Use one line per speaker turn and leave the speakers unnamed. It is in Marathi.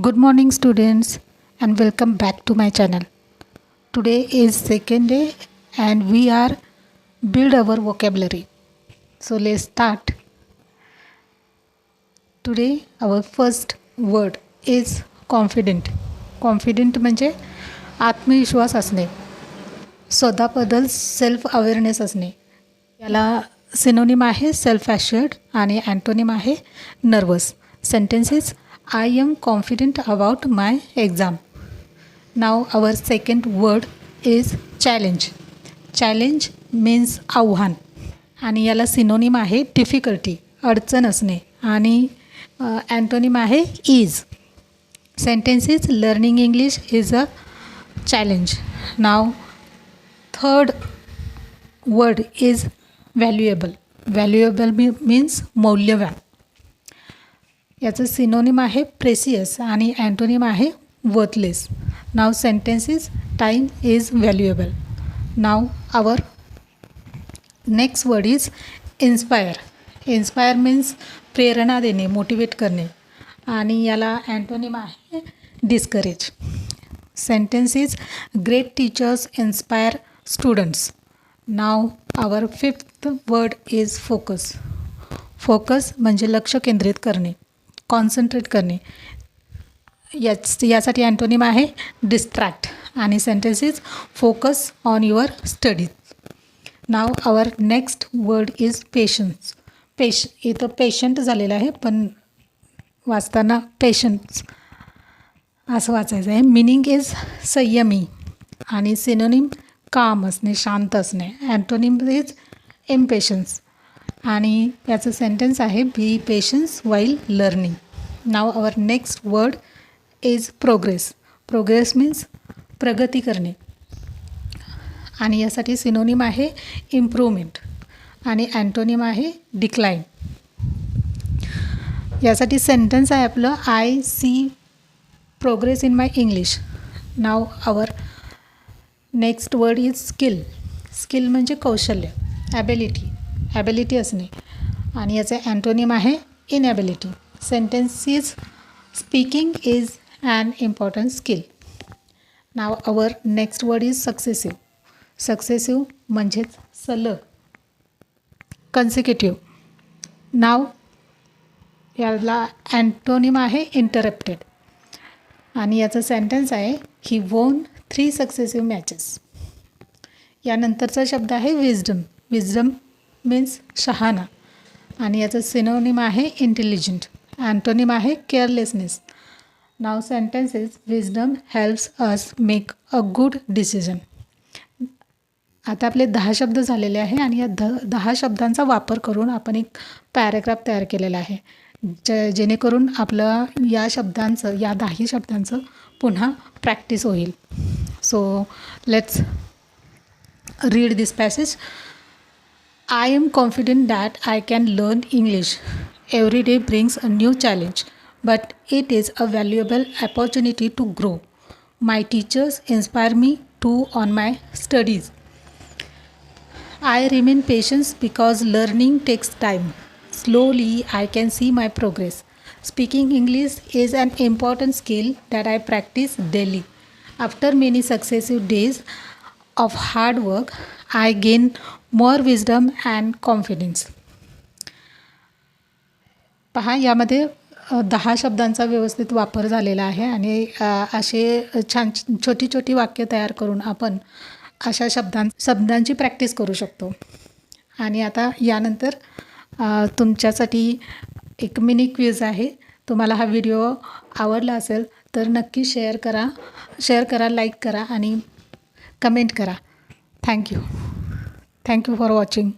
Good morning students and welcome back to my channel. Today is second day and we are build our vocabulary. So let's start. Today our first word is confident. Confident म्हणजे आत्मविश्वास असणे, स्वतःबद्दल सेल्फ अवेअरनेस असणे. याला सिनोनिम आहे सेल्फ ॲश्युअर्ड आणि अँटोनिम आहे nervous. Sentences I am confident about my exam. Now our second word is challenge. Challenge means आव्हान आणि याला सिनोनिम आहे डिफिकल्टी, अडचण असणे आणि अँटोनिम आहे ईज. Sentences learning English is a challenge. नाव third word is valuable. Valuable means मौल्यवान. याचं सिनोनिम आहे प्रेसियस आणि अँटोनिम आहे worthless. Now sentences time is valuable. Now our next word is inspire. Inspire means प्रेरणा देणे, मोटिवेट करणे आणि याला अँटोनिम आहे discourage. Sentences great teachers inspire students. Now our fifth word is focus. Focus म्हणजे लक्ष केंद्रित करणे, कॉन्सन्ट्रेट करणे. यासाठी अँटोनिम आहे डिस्ट्रॅक्ट आणि sentences focus on your studies. Now our next word is patience. इथं पेशंट झालेलं आहे पण वाचताना पेशन्स असं वाचायचं आहे. मिनिंग इज संयमी आणि सिनोनिम काम असणे, शांत असणे. अँटोनिम इज इम्पेशन्स आणि याचं सेंटेन्स आहे be patience while learning. Now our next word is progress. Progress means प्रगती करणे आणि यासाठी सिनोनिम आहे इम्प्रूव्हमेंट आणि अँटोनिम आहे डिक्लाइन. यासाठी सेंटेन्स आहे आपलं I see progress in my English. Now our next word is skill. Skill म्हणजे कौशल्य, ॲबिलिटी असणे आणि याचे अँटोनिम आहे inability. Sentence is speaking is an important skill. Now our next word is successive. Successive म्हणजेच सलग, कन्सिक्युटिव्ह. नाव याला अँटोनिम आहे इंटरप्टेड आणि याचं सेंटेन्स आहे ही वोन 3 सक्सेसिव्ह मॅचेस. यानंतरचा शब्द आहे विजडम. विजडम मीन्स शहाणा आणि याचं सिनोनिम आहे इंटेलिजंट. अँटोनिम आहे carelessness. Now sentences wisdom helps us make a good decision. आता आपले 10 शब्द झालेले आहे आणि या 10 शब्दांचा वापर करून आपण एक पॅरेग्राफ तयार केलेला आहे जेणेकरून आपलं या 10 शब्दांचं पुन्हा प्रॅक्टिस होईल. So let's read this passage. I am confident that I can learn English. Every day brings a new challenge, but it is a valuable opportunity to grow. My teachers inspire me too on my studies. I remain patient because learning takes time. Slowly, I can see my progress. Speaking English is an important skill that I practice daily. After many successive days of hard work, I gain more wisdom and confidence. पहा यामध्ये 10 शब्दांचा व्यवस्थित वापर झालेला आहे आणि असे छान छोटी वाक्य तयार करून आपण अशा शब्दांची प्रॅक्टिस करू शकतो. आणि आता यानंतर तुमच्यासाठी एक मिनी क्विज आहे. तुम्हाला हा व्हिडिओ आवडला असेल तर नक्की शेअर करा, लाईक करा आणि कमेंट करा. Thank you for watching.